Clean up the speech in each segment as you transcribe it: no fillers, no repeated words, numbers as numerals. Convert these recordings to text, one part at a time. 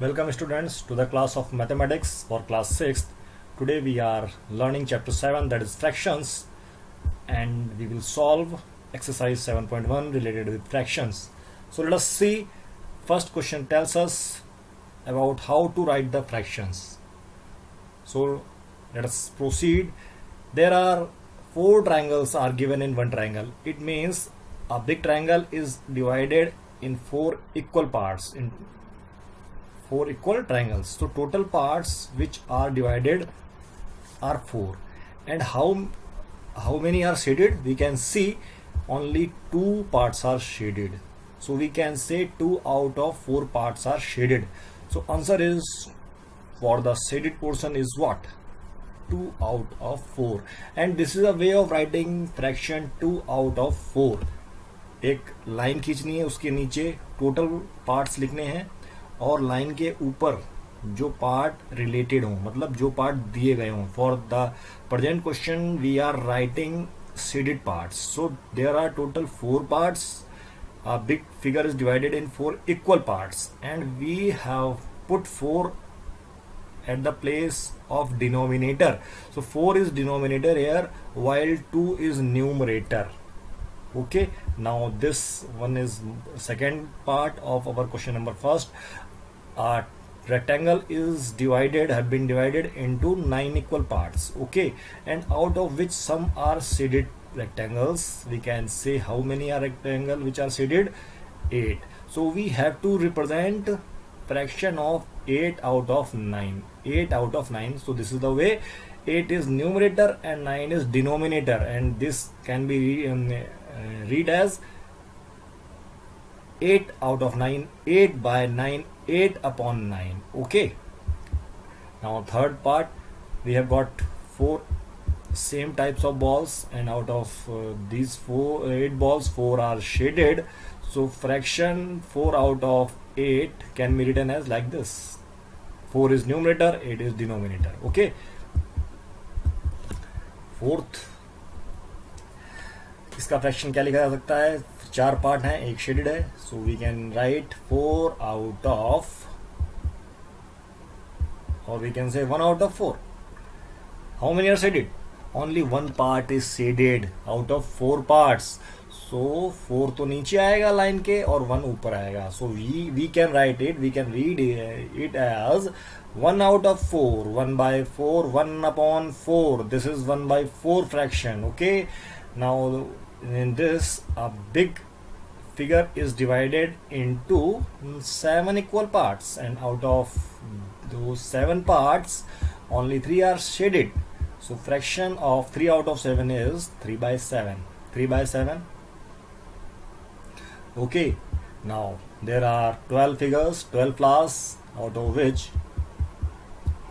Welcome students to the class of mathematics for class 6th. Today we are learning chapter 7, that is fractions, and we will solve exercise 7.1 related with fractions. So let us see. First question tells us about how to write the fractions. So let us proceed. There are four triangles are given in one triangle. It means a big triangle is divided in four equal parts, in four equal triangles. So total parts which are divided are four. And how many are shaded? We can see only two parts are shaded. So we can say 2 out of 4 parts are shaded. So answer is, for the shaded portion is what? 2 out of 4. And this is a way of writing fraction 2 out of 4. एक line खींचनी है, उसके नीचे total parts लिखने हैं और line के ऊपर जो पार्ट रिलेटेड हों, मतलब जो पार्ट दिए गए हों. For the present question we are writing shaded parts. So there are total 4 parts. A big figure is divided in 4 equal parts, and we have put 4 at the place of denominator. So 4 is denominator here, while 2 is numerator. Okay, now this one is second part of our question number first. A rectangle is have been divided into 9 equal parts. Okay, and out of which some are shaded rectangles. We can say how many are rectangle which are shaded? 8. So we have to represent fraction of 8 out of 9. 8 out of 9. So this is the way. 8 is numerator and 9 is denominator, and this can be read as 8 out of 9, 8 by 9, 8 upon 9. Okay, now third part, we have got 4 same types of balls, and out of these 8 balls, 4 are shaded. So fraction 4 out of 8 can be written as like this. 4 is numerator, 8 is denominator. Okay, fourth, इसका fraction क्या लिखा जा सकता है? 4 part हैं, एक shaded है. So we can write 4 out of, और we can say 1 out of 4. How many are shaded? Only 1 part is shaded out of 4 parts. So 4 तो नीचे आएगा लाइन के और 1 ऊपर आएगा. So we can write it, we can read it as 1 out of 4, 1 by 4, 1 upon 4. This is 1 by 4 fraction. Okay, now in this, a big figure is divided into 7 equal parts, and out of those 7 parts, only 3 are shaded. So fraction of 3 out of 7 is 3 by 7. 3 by 7. Okay, now there are 12 figures, 12 flowers, out of which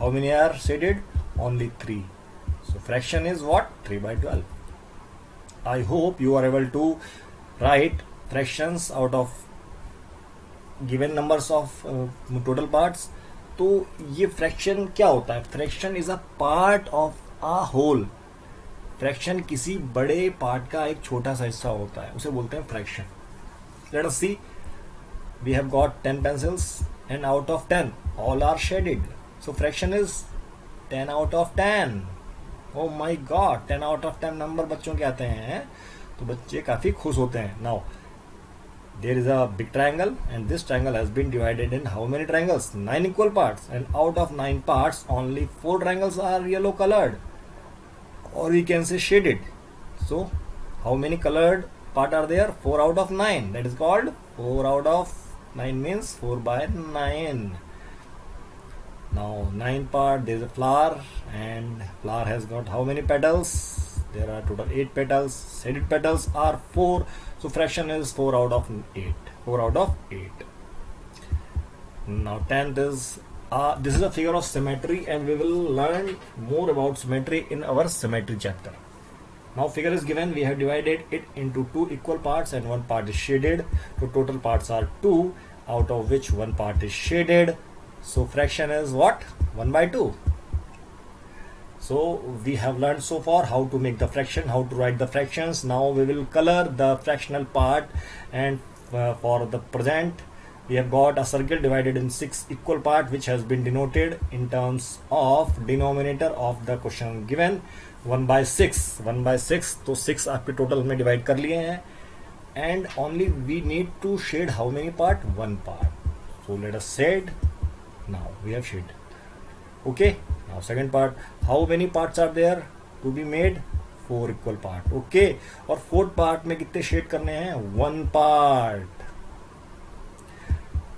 how many are shaded? Only 3. So fraction is what? 3 by 12. I hope you are able to write fractions out of given numbers of total parts. तो ये fraction क्या होता है? Fraction is a part of a whole. Fraction किसी बड़े part का एक छोटा सा हिस्सा होता है, उसे बोलते हैं fraction. Let us see. We have got 10 pencils, and out of 10 all are shaded. So fraction is 10 out of 10. Oh my god, 10 out of 10 number बच्चों के आते हैं तो बच्चे काफी खुश होते हैं. Now there is a big triangle, and this triangle has been divided in how many triangles? 9 equal parts, and out of 9 parts only 4 triangles are yellow colored, or we can say shaded. So how many colored part are there? 4 out of 9. That is called 4 out of 9, means 4 by 9. Now 9 part, there is a flower, and flower has got how many petals? There are total 8 petals. Shaded petals are 4. So fraction is 4 out of 8. 4 out of 8. Now 10th is this is a figure of symmetry, and we will learn more about symmetry in our symmetry chapter. Now figure is given, we have divided it into 2 equal parts, and 1 part is shaded. So total parts are 2, out of which 1 part is shaded. So fraction is what? 1 by 2. So we have learned so far how to make the fraction, how to write the fractions. Now we will color the fractional part, and for the present we have got a circle divided in 6 equal parts which has been denoted in terms of denominator of the question given 1 by 6. 1 by 6 तो 6 आपके total में divide कर लिए हैं and only we need to shade how many part? One part. So let us shade. Now we have shade. Okay. Now second part. How many parts are there to be made? 4 equal part. Okay. और fourth part में कितने shade करने हैं? One part.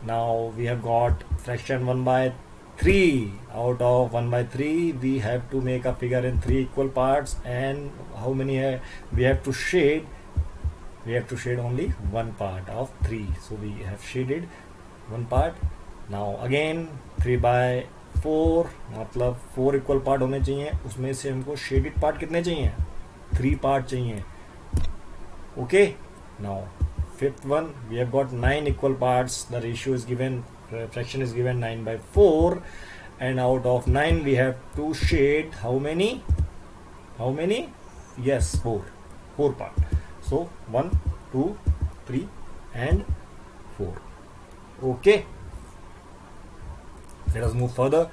Now we have got fraction 1 by 3. Out of 1 by 3 we have to make a figure in 3 equal parts, and how many we have to shade? We have to shade only one part of 3. So we have shaded one part. Now again 3 by 4 मतलब 4 equal part होने चाहिए, उसमें से हमको shaded part कितने चाहिए? 3 part चाहिए. Okay. Now fifth one, we have got 9 equal parts. The ratio is given, fraction is given 9 by 4, and out of 9 we have to shade how many? How many? Yes, 4 part. So 1, 2, 3 and 4. Okay. Let us move further.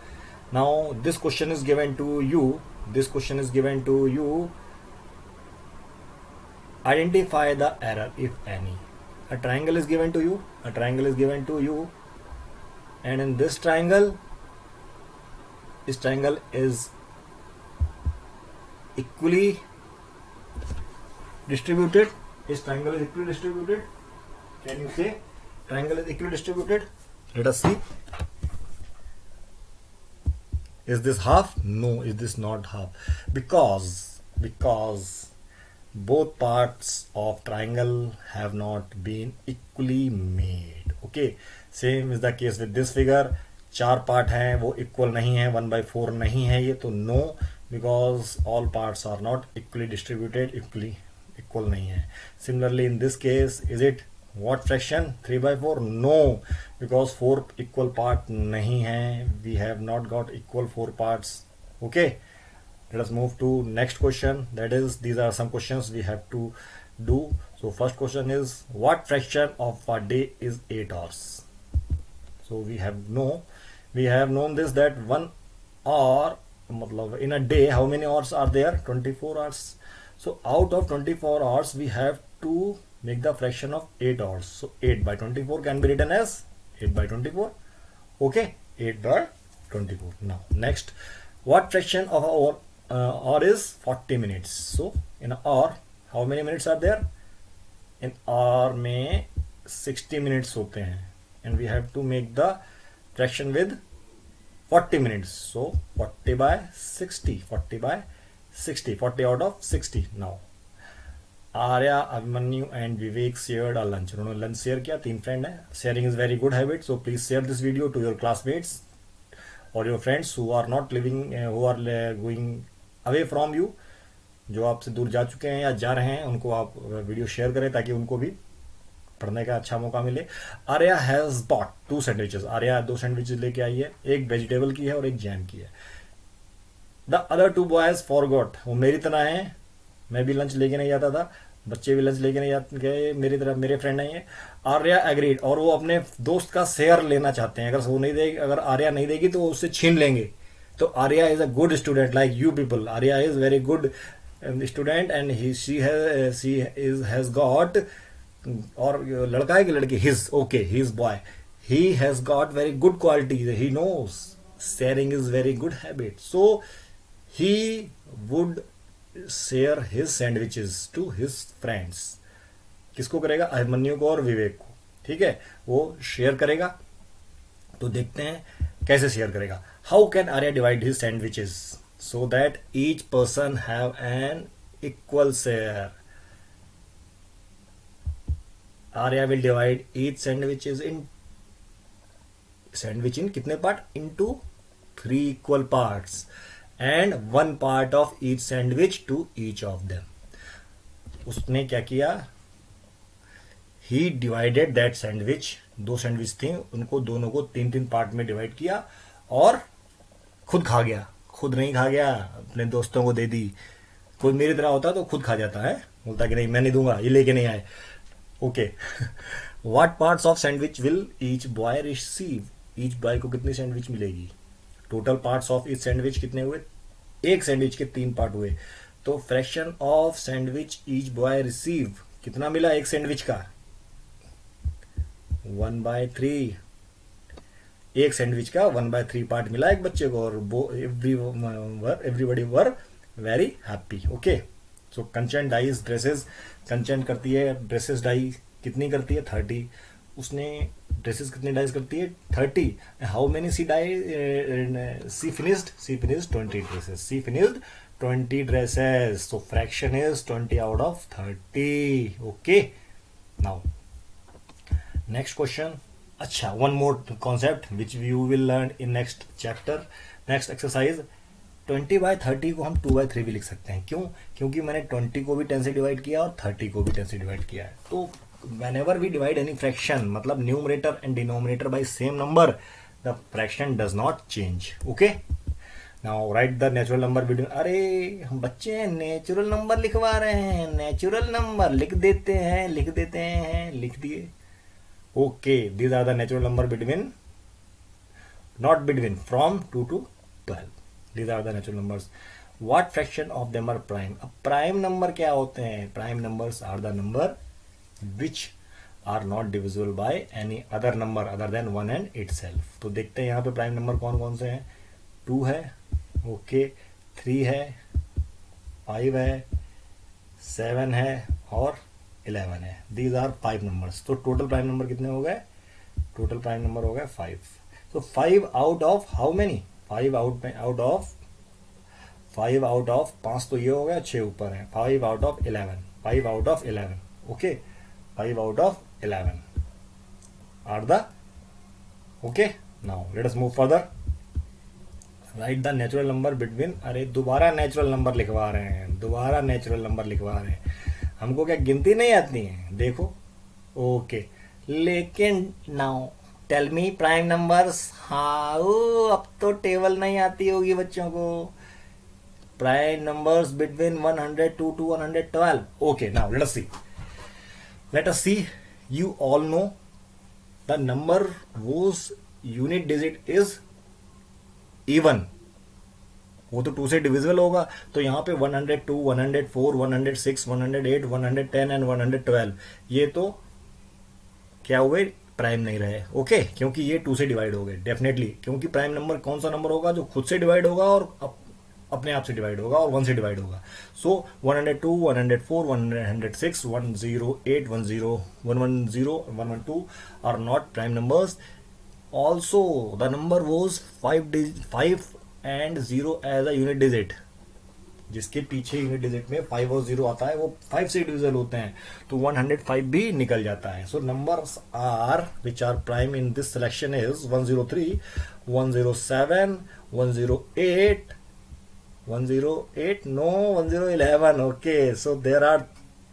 Now this question is given to you. This question is given to you. Identify the error if any. A triangle is given to you. A triangle is given to you. And in this triangle is equally distributed. This triangle is equally distributed. Can you say triangle is equally distributed? Let us see. Is this half? No, is this not half? Because both parts of triangle have not been equally made. Okay, same is the case with this figure. 4 part हैं वो equal नहीं है, 1 by 4 नहीं है ये, तो no, because all parts are not equally distributed, equal नहीं है. Similarly in this case, is it what fraction? 3 by 4? No, because 4 equal part नहीं है. We have not got equal 4 parts. Okay. Let us move to next question. That is, these are some questions we have to do. So first question is, what fraction of a day is 8 hours? So we have known this, that 1 hour, मतलब in a day how many hours are there? 24 hours. So out of 24 hours we have to make the fraction of 8 hours. So 8 by 24 can be written as 8 by 24. Okay, 8 by 24. Now next, what fraction of our hour is 40 minutes? So in an hour how many minutes are there? In hour में 60 minutes होते हैं, and we have to make the fraction with 40 minutes. So 40 by 60, 40 out of 60. Now Arya, Abhimanyu and Vivek shared a lunch. उन्होंने lunch share किया, 3 friend है. Sharing is very good habit, so please share this video to your classmates or your friends who are not living, who are going away from you, जो आपसे दूर जा चुके हैं या जा रहे हैं, उनको आप वीडियो शेयर करें ताकि उनको भी पढ़ने का अच्छा मौका मिले. Arya has bot 2 sandwiches. Arya 2 sandwiches लेके आई है, एक वेजिटेबल की है और एक जैम की है. The other 2 boys forgot. वो मेरी तरह है, मैं भी लंच लेके नहीं जाता था, बच्चे भी लंच लेके नहीं गए, मेरी तरह मेरे फ्रेंड नहीं है. आर्या एग्रीड, और वो अपने दोस्त का शेयर लेना चाहते हैं. अगर आर्या नहीं देगी तो उससे छीन लेंगे. तो Arya is a good student like you people. Arya is very good student and she has got, और लड़का है कि लड़की? His. Okay, his boy. He has got very good qualities. He knows sharing is very good habit. So he would share his sandwiches to his friends. किसको करेगा? अभिमन्यु को और विवेक को. ठीक है, वो शेयर करेगा. तो देखते हैं कैसे शेयर करेगा. How can Arya divide his sandwiches so that each person have an equal share? Arya will divide each sandwiches in कितने part? Into 3 equal parts, and 1 part of each sandwich to each of them. उसने क्या किया? He divided that sandwich. 2 sandwich थे, उनको दोनों को 3-3 part में divide किया और खुद खा गया. खुद नहीं खा गया, अपने दोस्तों को दे दी. कोई मेरी तरह होता तो खुद खा जाता है, बोलता कि नहीं मैं नहीं दूंगा, ये लेके नहीं आए. Okay. What parts of sandwich will each boy receive, each boy को कितनी सैंडविच मिलेगी, total parts of each sandwich कितने हुए, एक सैंडविच के 3 पार्ट हुए, तो fraction of sandwich each boy receive कितना मिला एक सैंडविच का, 1/3, एक सैंडविच का 1/3 पार्ट मिला एक बच्चे को, और everybody were very happy. Okay, so Kanchan dyes dresses, Kanchan करती है ड्रेसेस डाई, कितनी करती है 30, उसने ड्रेसेस कितनी डाइज करती है 30, how many she dye, she finished 20 dresses, she finished 20 dresses, so fraction is 20 out of 30। Okay, now next question. अच्छा, one more concept which you will learn in next chapter, next exercise. 20/30 को हम 2/3 भी लिख सकते हैं, क्यों, क्योंकि मैंने 20 को भी 10 से डिवाइड किया और 30 को भी 10 से डिवाइड किया है। तो whenever we divide any fraction, मतलब numerator and denominator by same number, the fraction does not change. Okay, now write the natural number between, अरे हम बच्चे नेचुरल नंबर लिखवा रहे हैं, नेचुरल नंबर लिख देते हैं, लिख दिए। Okay, these are the natural number between, not between, from 2 to 12, these are the natural numbers. What fraction of them are prime? अब प्राइम नंबर क्या होते हैं, prime numbers are the number which are not divisible by any other number other than 1 and itself. तो देखते हैं यहाँ पे prime number कौन कौन से हैं, 2 है, ओके, 3 है, 5 है, 7 है और 11 है। These are 5 numbers. तो टोटल प्राइम नंबर कितने हो गए, टोटल प्राइम नंबर हो गए 5। तो 5 out of how many, 5 out of 5 तो ये हो गया, 6 ऊपर है, 5 out of 11, 5 out of 11, okay, 5 out of 11 are the, okay, now let us move further, write the natural number between, अरे दोबारा नेचुरल नंबर लिखवा रहे हैं, हमको क्या गिनती नहीं आती है, देखो, ओके, लेकिन now tell me prime numbers, how, अब तो टेबल नहीं आती होगी बच्चों को, prime numbers between 102 to 112, okay, now let us see, you all know the number whose unit digit is even, वो तो 2 से डिविजिबल होगा, तो यहाँ पे 102, 104, 106, 108, 110 एंड 112, ये तो क्या हुए, प्राइम नहीं रहे, ओके, क्योंकि ये 2 से डिवाइड हो गए डेफिनेटली, क्योंकि प्राइम नंबर कौन सा नंबर होगा जो खुद से डिवाइड होगा और अपने आप से डिवाइड होगा और 1 से डिवाइड होगा। सो 102, 104, 106, 108, 110, 112 are not prime numbers. Also the number was 5 and 0 as a unit digit, जिसके पीछे यूनिट डिजिट में 5 और 0 आता है वो 5 से डिविजिबल होते हैं, तो 105 भी निकल जाता है। So numbers are which are prime in this selection is 103, 107, 108, 108, no, 1011, okay, so there are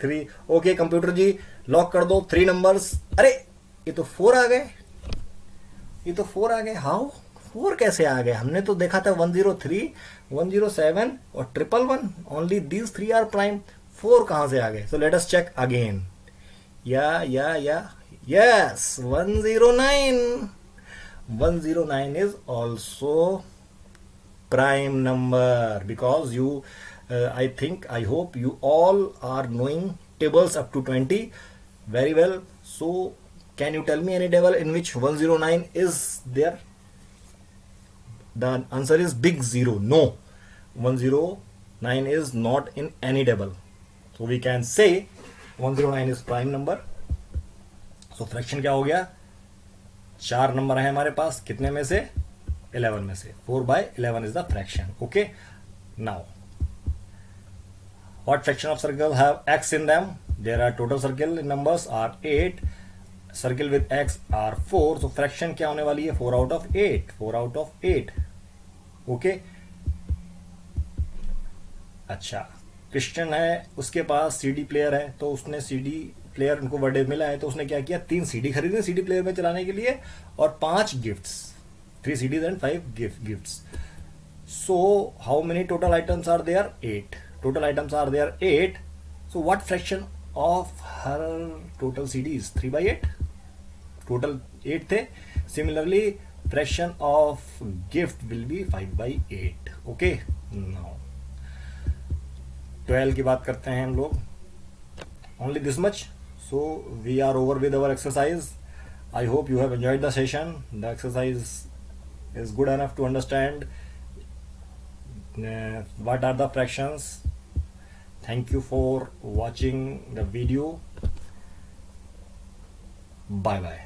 3, okay, computer ji lock कर दो 3 नंबर्स, अरे ये तो 4 आ गए, हाउ 4 कैसे आ गए, हमने तो देखा था 103, 107 और 111, ओनली दीज 3 आर प्राइम, 4 कहां से आ गए, so let us check again, yes 109 is also prime number, because you I hope you all are knowing tables up to 20 very well. So can you tell me any table in which 109 is there? The answer is big zero. No, 109 is not in any table, so we can say 109 is prime number. So fraction क्या हो गया, 4 number है हमारे पास, कितने में से, 11 में से, 4/11 is the fraction. Okay, now what fraction of circle have x in them? There are total circle numbers are 8, circle with x are 4, so fraction क्या होने वाली है, 4 out of 8. Okay, अच्छा, क्रिश्चियन है, उसके पास CD प्लेयर है, तो उसने CD प्लेयर, उनको बर्थडे मिला है, तो उसने क्या किया, 3 CD खरीदे CD प्लेयर में चलाने के लिए और 5 gifts, 3 CDs and 5 gifts. So how many total items are there? 8. Total items are there 8. So what fraction of her total CDs? 3/8. Total 8 थे. Similarly, fraction of gift will be 5/8. Okay, now 12 की बात करते हैं हम लोग. Only this much. So we are over with our exercise. I hope you have enjoyed the session. The exercise is good enough to understand what are the fractions. Thank you for watching the video. Bye bye.